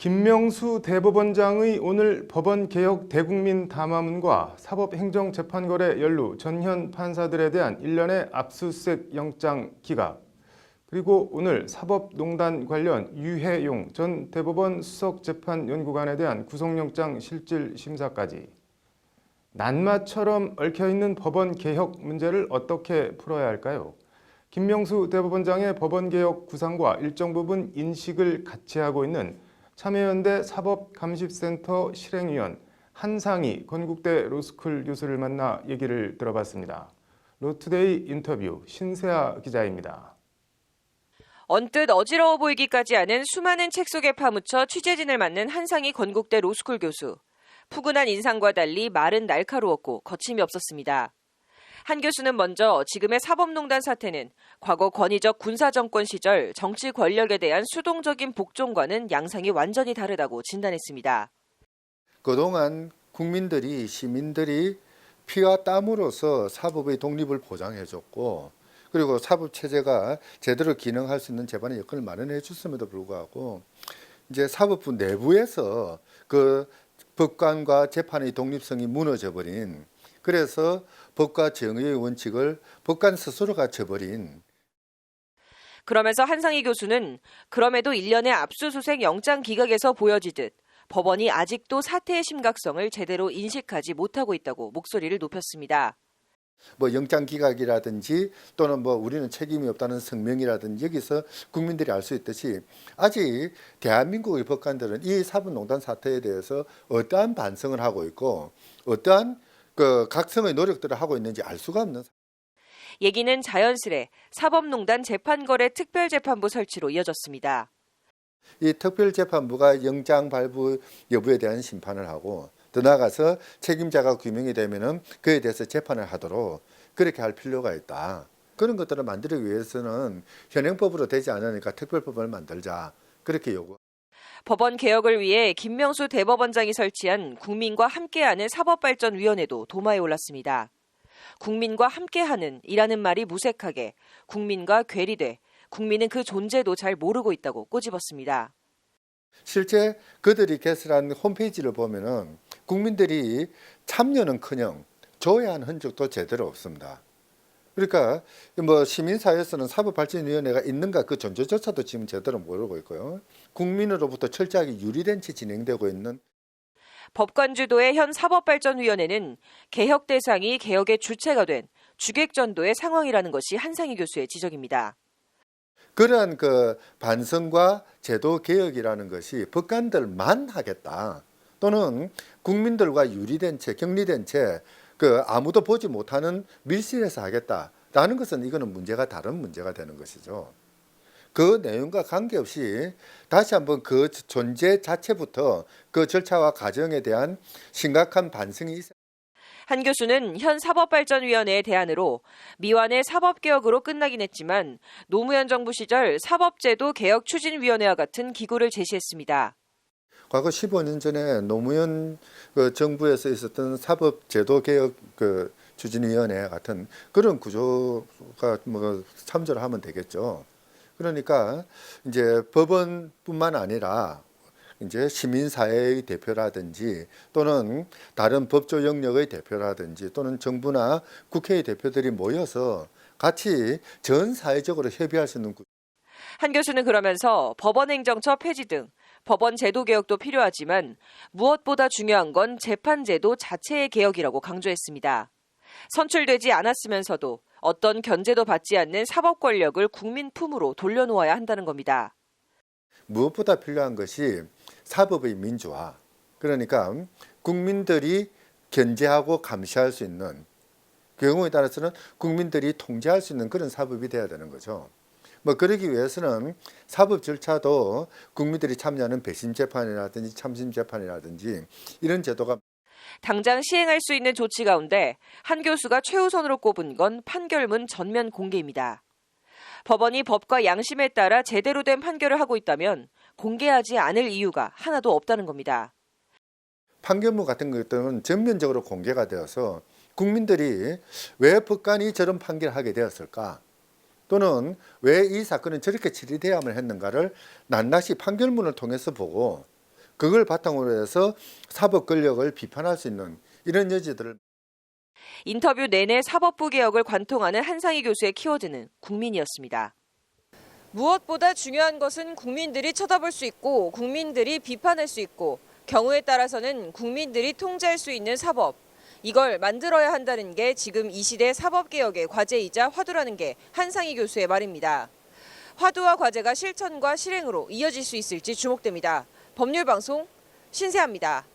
김명수 대법원장의 오늘 법원개혁 대국민 담화문과 사법행정재판거래 연루 전현 판사들에 대한 일련의 압수수색 영장 기각, 그리고 오늘 사법농단 관련 유해용 전 대법원 수석재판연구관에 대한 구속영장 실질 심사까지 낱마처럼 얽혀있는 법원개혁 문제를 어떻게 풀어야 할까요? 김명수 대법원장의 법원개혁 구상과 일정 부분 인식을 같이 하고 있는 참여연대 사법감시센터 실행위원 한상희 건국대 로스쿨 교수를 만나 얘기를 들어봤습니다. 로투데이 인터뷰 신세아 기자입니다. 언뜻 어지러워 보이기까지 하는 수많은 책 속에 파묻혀 취재진을 맡는 한상희 건국대 로스쿨 교수. 푸근한 인상과 달리 말은 날카로웠고 거침이 없었습니다. 한 교수는 먼저 지금의 사법농단 사태는 과거 권위적 군사정권 시절 정치 권력에 대한 수동적인 복종과는 양상이 완전히 다르다고 진단했습니다. 그동안 국민들이, 시민들이 피와 땀으로서 사법의 독립을 보장해줬고, 그리고 사법체제가 제대로 기능할 수 있는 재판의 여건을 마련해 줬음에도 불구하고 이제 사법부 내부에서 그 법관과 재판의 독립성이 무너져 버린, 그래서 법과 정의의 원칙을 법관 스스로가 저버린. 그러면서 한상희 교수는 그럼에도 일련의 압수수색 영장 기각에서 보여지듯 법원이 아직도 사태의 심각성을 제대로 인식하지 못하고 있다고 목소리를 높였습니다. 영장 기각이라든지 또는 우리는 책임이 없다는 성명이라든지 여기서 국민들이 알 수 있듯이 아직 대한민국의 법관들은 이 사법농단 사태에 대해서 어떠한 반성을 하고 있고 어떠한 각성의 노력들을 하고 있는지 알 수가 없는. 얘기는 자연스레 사법농단 재판거래 특별재판부 설치로 이어졌습니다. 이 특별재판부가 영장 발부 여부에 대한 심판을 하고 더 나아가서 책임자가 규명이 되면은 그에 대해서 재판을 하도록 그렇게 할 필요가 있다. 그런 것들을 만들기 위해서는 현행법으로 되지 않으니까 특별법을 만들자. 그렇게 요구. 법원 개혁을 위해 김명수 대법원장이 설치한 국민과 함께하는 사법발전위원회도 도마에 올랐습니다. 국민과 함께하는 이라는 말이 무색하게 국민과 괴리돼 국민은 그 존재도 잘 모르고 있다고 꼬집었습니다. 실제 그들이 개설한 홈페이지를 보면은 국민들이 참여는커녕 조회한 흔적도 제대로 없습니다. 그러니까 시민사회에서는 사법발전위원회가 있는가 그 존재조차도 지금 제대로 모르고 있고요. 국민으로부터 철저하게 유리된 채 진행되고 있는. 법관 주도의 현 사법발전위원회는 개혁 대상이 개혁의 주체가 된 주객전도의 상황이라는 것이 한상희 교수의 지적입니다. 그러한 반성과 제도 개혁이라는 것이 법관들만 하겠다. 또는 국민들과 유리된 채, 격리된 채 아무도 보지 못하는 밀실에서 하겠다라는 것은 이거는 다른 문제가 되는 것이죠. 그 내용과 관계없이 다시 한번 그 존재 자체부터 그 절차와 과정에 대한 심각한 반성이 있어야. 한 교수는 현 사법발전위원회의 대안으로 미완의 사법개혁으로 끝나긴 했지만 노무현 정부 시절 사법제도 개혁추진위원회와 같은 기구를 제시했습니다. 과거 15년 전에 노무현 정부에서 있었던 사법제도개혁 추진위원회 같은 그런 구조가 참조를 하면 되겠죠. 그러니까 이제 법원뿐만 아니라 이제 시민사회의 대표라든지 또는 다른 법조 영역의 대표라든지 또는 정부나 국회의 대표들이 모여서 같이 전 사회적으로 협의할 수 있는. 한 교수는 그러면서 법원행정처 폐지 등 법원 제도 개혁도 필요하지만 무엇보다 중요한 건 재판제도 자체의 개혁이라고 강조했습니다. 선출되지 않았으면서도 어떤 견제도 받지 않는 사법 권력을 국민 품으로 돌려놓아야 한다는 겁니다. 무엇보다 필요한 것이 사법의 민주화. 그러니까 국민들이 견제하고 감시할 수 있는, 그 경우에 따라서는 국민들이 통제할 수 있는 그런 사법이 돼야 되는 거죠. 그러기 위해서는 사법 절차도 국민들이 참여하는 배심 재판이라든지 참심 재판이라든지 이런 제도가 당장 시행할 수 있는 조치 가운데 한 교수가 최우선으로 꼽은 건 판결문 전면 공개입니다. 법원이 법과 양심에 따라 제대로 된 판결을 하고 있다면 공개하지 않을 이유가 하나도 없다는 겁니다. 판결문 같은 것들은 전면적으로 공개가 되어서 국민들이 왜 법관이 저런 판결을 하게 되었을까? 또는 왜 이 사건은 저렇게 처리되어야만 했는가를 낱낱이 판결문을 통해서 보고 그걸 바탕으로 해서 사법 권력을 비판할 수 있는 이런 여지들을. 인터뷰 내내 사법부 개혁을 관통하는 한상희 교수의 키워드는 국민이었습니다. 무엇보다 중요한 것은 국민들이 쳐다볼 수 있고 국민들이 비판할 수 있고 경우에 따라서는 국민들이 통제할 수 있는 사법. 이걸 만들어야 한다는 게 지금 이 시대 사법개혁의 과제이자 화두라는 게 한상희 교수의 말입니다. 화두와 과제가 실천과 실행으로 이어질 수 있을지 주목됩니다. 법률방송 신세아입니다.